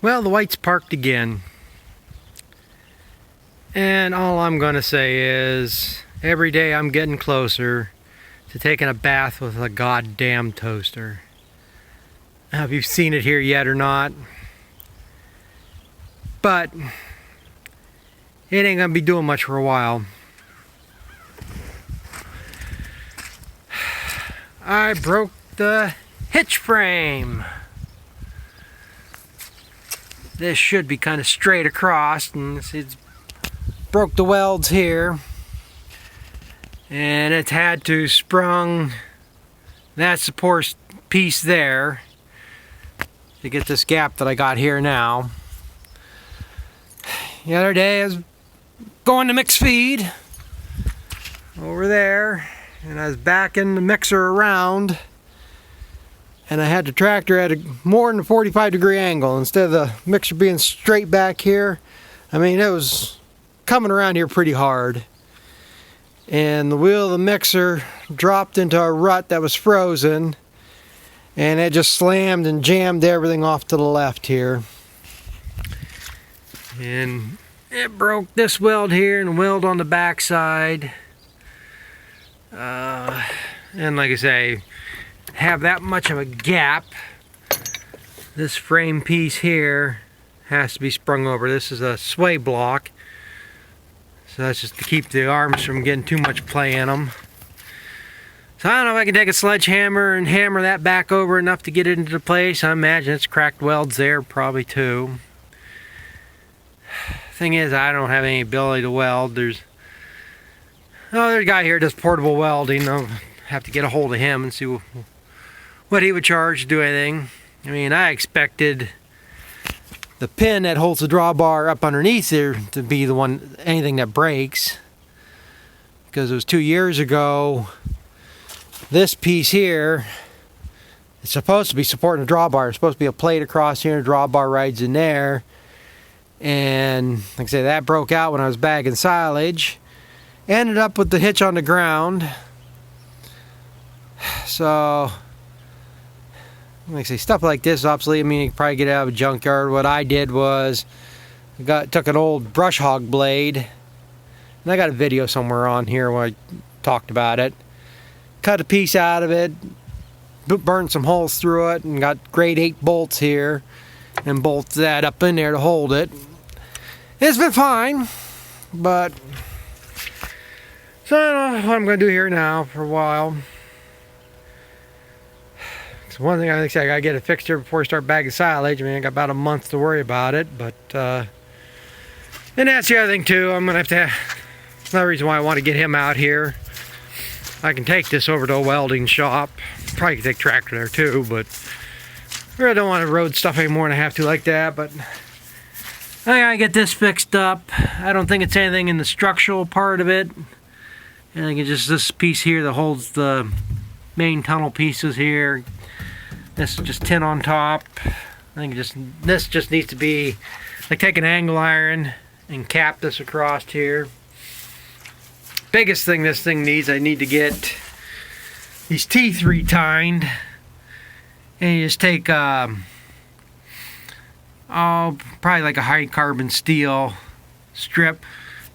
Well, the white's parked again. And all I'm gonna say is, every day I'm getting closer to taking a bath with a goddamn toaster. I don't know if you've seen it here yet or not, but it ain't gonna be doing much for a while. I broke the hitch frame. This should be kind of straight across, and it's broke the welds here, and it's had to sprung that support piece there to get this gap that I got here now. The other day I was going to mix feed over there, and I was backing the mixer around, and I had the tractor at a more than a 45-degree angle instead of the mixer being straight back here. I mean, it was coming around here pretty hard, and the wheel of the mixer dropped into a rut that was frozen, and it just slammed and jammed everything off to the left here, and it broke this weld here and weld on the back side. And like I say, have that much of a gap. This frame piece here has to be sprung over. This is a sway block, so that's just to keep the arms from getting too much play in them. So I don't know if I can take a sledgehammer and hammer that back over enough to get it into place. I imagine it's cracked welds there probably too. Thing is, I don't have any ability to weld. There's a guy here that does portable welding. I'll have to get a hold of him and see what he would charge to do anything. I mean, I expected the pin that holds the drawbar up underneath there to be the one, anything that breaks. Because it was 2 years ago, this piece here, it's supposed to be supporting the drawbar. It's supposed to be a plate across here, and the drawbar rides in there. And like I say, that broke out when I was bagging silage. Ended up with the hitch on the ground. So, like I say, stuff like this is obsolete. I mean, you can probably get it out of a junkyard. What I did was, took an old brush hog blade, and I got a video somewhere on here where I talked about it. Cut a piece out of it, burned some holes through it, and got grade 8 bolts here, and bolted that up in there to hold it. It's been fine, but so I don't know what I'm going to do here now for a while. So one thing I think I got to get it fixed here before I start bagging silage. I mean, I got about a month to worry about it, but and that's the other thing too. I'm going to have to, another reason why I want to get him out here. I can take this over to a welding shop. Probably can take tractor there too, but I really don't want to road stuff anymore than I have to like that, but I gotta get this fixed up. I don't think it's anything in the structural part of it. I think it's just this piece here that holds the main tunnel pieces here. This is just tin on top. I think this just needs to be, like, take an angle iron and cap this across here. Biggest thing this thing needs, I need to get these teeth retined. And you just take probably like a high carbon steel strip.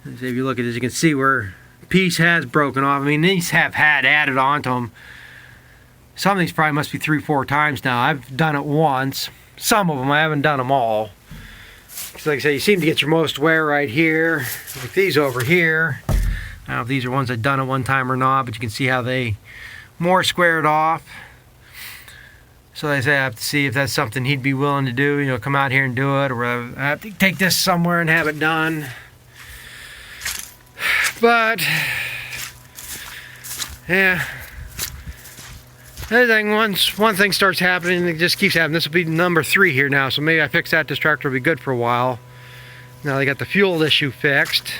If you look at this, you can see where a piece has broken off. I mean, these have had added onto them. Some of these probably must be 3-4 times now. I've done it once. Some of them, I haven't done them all. So like I say, you seem to get your most wear right here. Like these over here. I don't know if these are ones I've done at one time or not, but you can see how they more squared off. So I say I have to see if that's something he'd be willing to do, you know, come out here and do it, or I have to take this somewhere and have it done. But yeah, once one thing starts happening, it just keeps happening. This will be number 3 here now, so maybe I fix that. This tractor will be good for a while. Now they got the fuel issue fixed.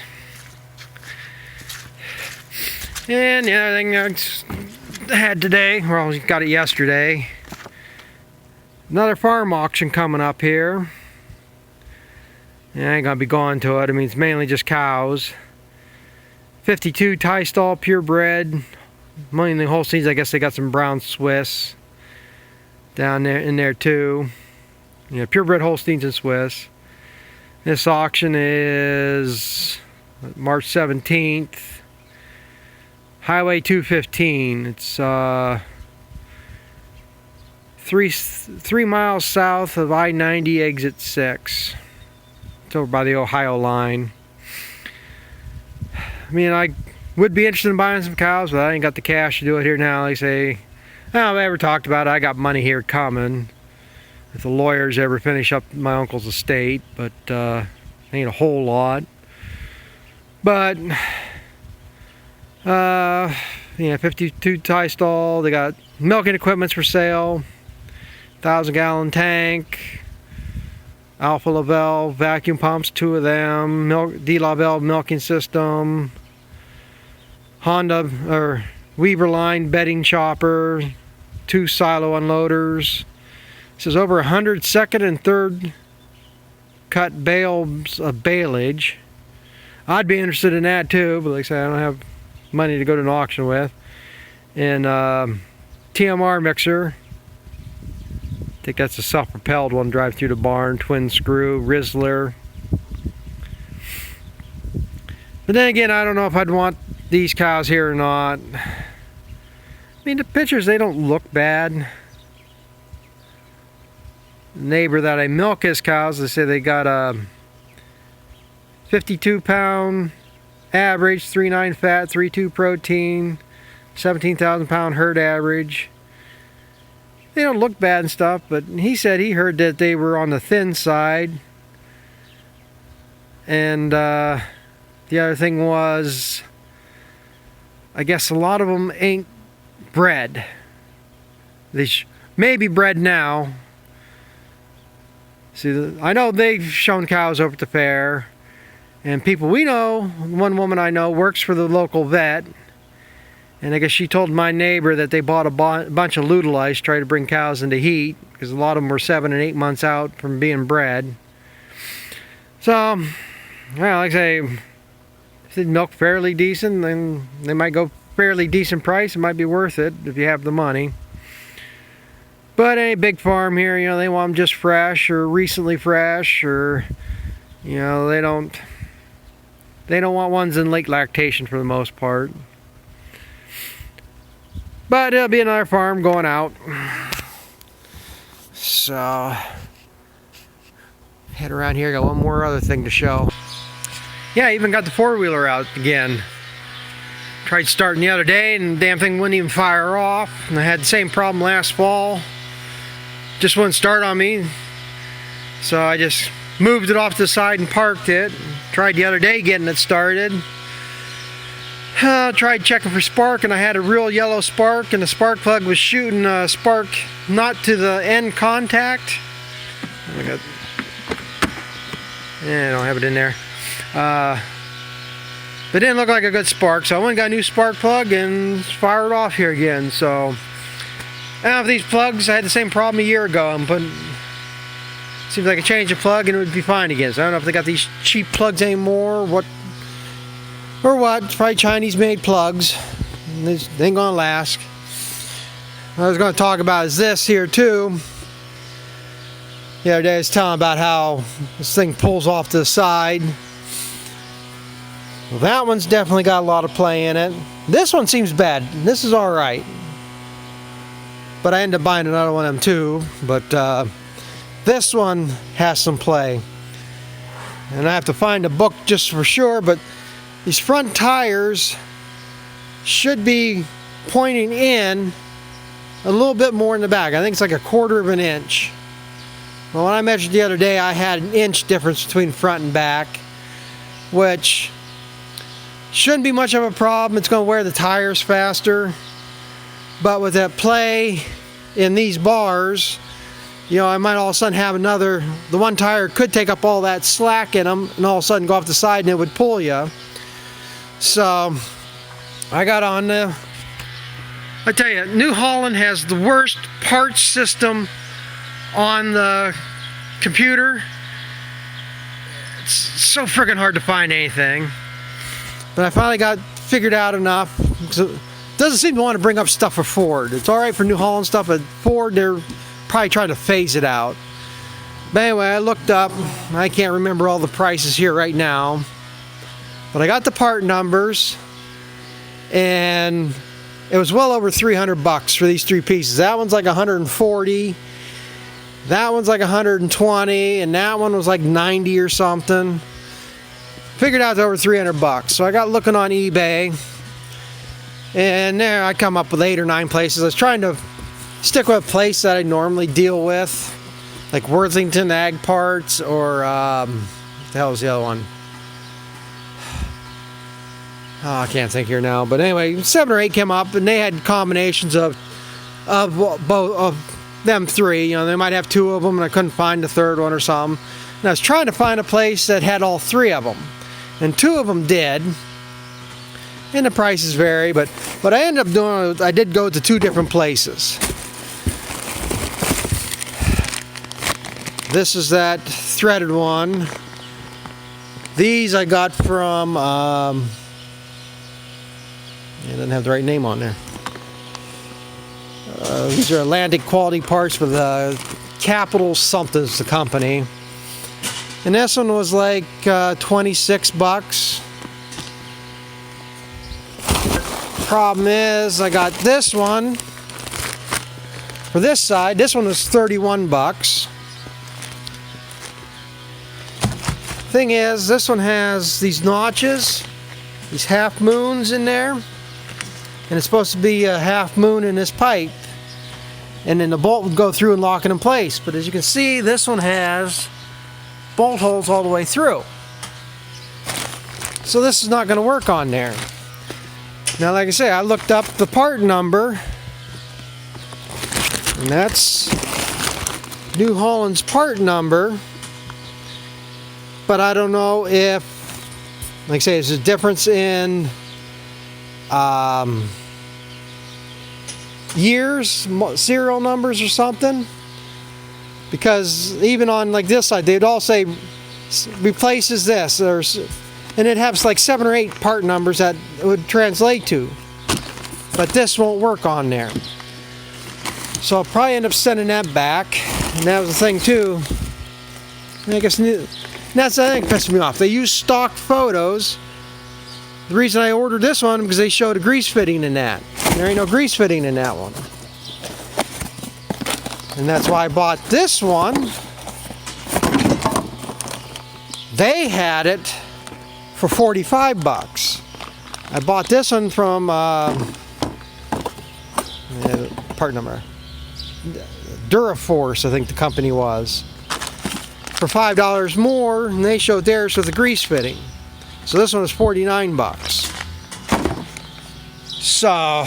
And the other thing I had today, well, I got it yesterday. Another farm auction coming up here. Yeah, I ain't gonna be going to it. I mean, it's mainly just cows. 52 tie stall purebred. Mainly Holsteins. I guess they got some brown Swiss down there in there too. Yeah, purebred Holsteins and Swiss. This auction is March 17th. Highway 215. It's 3 miles south of I-90 exit 6. It's over by the Ohio line. I mean, I would be interested in buying some cows, but I ain't got the cash to do it here now. They say, oh, I ever talked about it. I got money here coming. If the lawyers ever finish up my uncle's estate, but ain't a whole lot. But yeah, 52 tie stall. They got milking equipments for sale. 1,000-gallon tank. Alpha Laval vacuum pumps, 2 of them. De La Belle milking system. Honda or Weaver line bedding chopper. 2 silo unloaders. This is over 100 second and third cut bales of baleage. I'd be interested in that too, but like I said, I don't have money to go to an auction with. And TMR mixer. I think that's a self-propelled one, drive through the barn, twin screw, Rizzler. But then again, I don't know if I'd want these cows here or not. I mean, the pictures, they don't look bad. Neighbor that I milk his cows, they say they got a 52-pound average, 3.9 fat, 3.2 protein, 17,000 pound herd average. They don't look bad and stuff, but he said he heard that they were on the thin side. And the other thing was, I guess a lot of them ain't bred. They may be bred now. See, I know they've shown cows over at the fair, and people we know, one woman I know works for the local vet, and I guess she told my neighbor that they bought a bunch of Lutalice, tried to bring cows into heat, because a lot of them were 7 and 8 months out from being bred. So, well, like I say, if they milk fairly decent, then they might go fairly decent price. It might be worth it if you have the money. But any big farm here, you know, they want them just fresh or recently fresh, or, you know, they don't want ones in late lactation for the most part. But it'll be another farm going out. So, head around here, got one more other thing to show. Yeah, I even got the 4-wheeler out again. Tried starting the other day and the damn thing wouldn't even fire off. And I had the same problem last fall. Just wouldn't start on me. So I just moved it off to the side and parked it. Tried the other day getting it started. Tried checking for spark, and I had a real yellow spark, and the spark plug was shooting a spark not to the end contact. I don't have it in there. It didn't look like a good spark, so I went and got a new spark plug and fired it off here again. So, I don't know if these plugs, I had the same problem a year ago. Seems like I changed the plug and it would be fine again. So I don't know if they got these cheap plugs anymore, or what. It's probably Chinese-made plugs. They ain't gonna last. What I was gonna talk about is this here too. The other day I was telling about how this thing pulls off to the side. Well, that one's definitely got a lot of play in it. This one seems bad. This is alright. But I ended up buying another one of them too. But this one has some play. And I have to find a book just for sure, but these front tires should be pointing in a little bit more in the back. I think it's like 1/4 of an inch. Well, when I measured the other day, I had an inch difference between front and back, which shouldn't be much of a problem. It's going to wear the tires faster. But with that play in these bars, you know, I might all of a sudden have the one tire could take up all that slack in them and all of a sudden go off the side and it would pull you. So, I got on the... I tell you, New Holland has the worst parts system on the computer. It's so freaking hard to find anything. But I finally got figured out enough. It doesn't seem to want to bring up stuff for Ford. It's alright for New Holland stuff, but Ford, they're probably trying to phase it out. But anyway, I looked up. I can't remember all the prices here right now, but I got the part numbers, and it was well over $300 for these three pieces. That one's like 140, that one's like 120, and that one was like 90 or something. Figured out to over $300. So I got looking on eBay, and there I come up with 8 or 9 places. I was trying to stick with a place that I normally deal with, like Worthington Ag Parts, or what the hell was the other one? Oh, I can't think here now. But anyway, 7 or 8 came up, and they had combinations of both of them three. You know, they might have 2 of them, and I couldn't find the third one or something. And I was trying to find a place that had all 3 of them, and 2 of them did. And the prices vary, but what I ended up doing, I did go to 2 different places. This is that threaded one. These I got from, it doesn't have the right name on there. These are Atlantic Quality Parts with Capital something's the company. And this one was like $26. Problem is, I got this one for this side. This one was $31. Thing is, this one has these notches, these half moons in there, and it's supposed to be a half moon in this pipe, and then the bolt would go through and lock it in place. But as you can see, this one has bolt holes all the way through, so this is not going to work on there. Now, like I say, I looked up the part number, and that's New Holland's part number. But I don't know if, like I say, there's a difference in years, serial numbers or something. Because even on like this side, they'd all say replaces this, and it has like 7 or 8 part numbers that it would translate to. But this won't work on there. So I'll probably end up sending that back. And that was the thing too. I guess that's the thing that pissed me off. They use stock photos. The reason I ordered this one because they showed a grease fitting in that. There ain't no grease fitting in that one. And that's why I bought this one. They had it for $45. I bought this one from part number Duraforce, I think the company was, for $5 more, and they showed theirs with a grease fitting. So this one was $49. So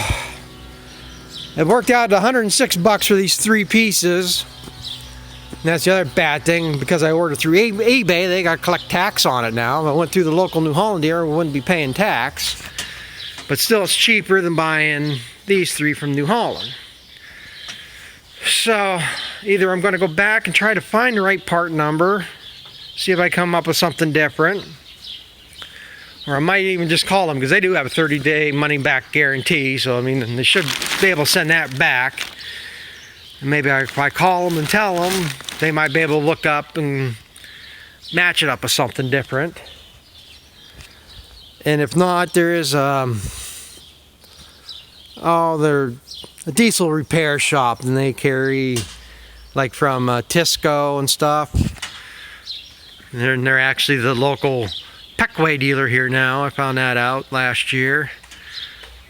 it worked out to $106 for these 3 pieces. And that's the other bad thing, because I ordered through eBay, they got to collect tax on it now. If I went through the local New Holland dealer, we wouldn't be paying tax. But still, it's cheaper than buying these 3 from New Holland. So either I'm going to go back and try to find the right part number, see if I come up with something different, or I might even just call them, because they do have a 30-day money-back guarantee. So I mean, they should be able to send that back. And maybe if I call them and tell them, they might be able to look up and match it up with something different. And if not, there is they're a diesel repair shop, and they carry like from Tisco and stuff. And they're actually the local Peckway dealer here now. I found that out last year.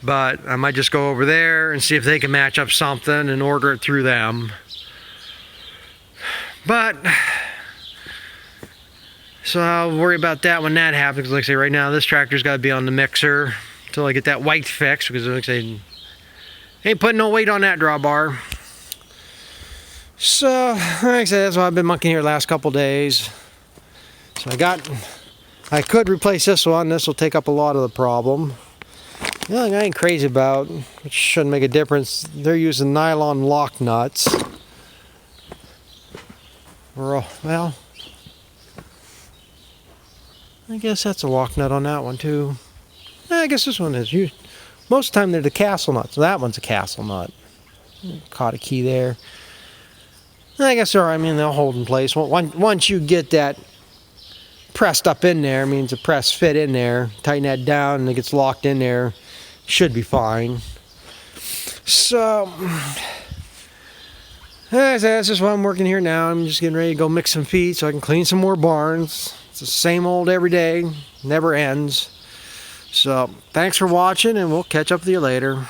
But I might just go over there and see if they can match up something and order it through them. But so I'll worry about that when that happens. Like I say, right now this tractor's got to be on the mixer until I get that weight fixed, because like I say, ain't putting no weight on that drawbar. So like I said, that's why I've been monkeying here the last couple days. So I could replace this one. This will take up a lot of the problem. The only thing I ain't crazy about, which shouldn't make a difference, they're using nylon lock nuts. Well, I guess that's a lock nut on that one too. I guess this one is. Most of the time they're the castle nuts. That one's a castle nut. Caught a key there. I guess they're, I mean, they'll hold in place. Once you get that pressed up in there, means the press fit in there, tighten that down and it gets locked in there, should be fine. So, that's just why I'm working here now. I'm just getting ready to go mix some feed so I can clean some more barns. It's the same old every day, never ends. So, thanks for watching, and we'll catch up with you later.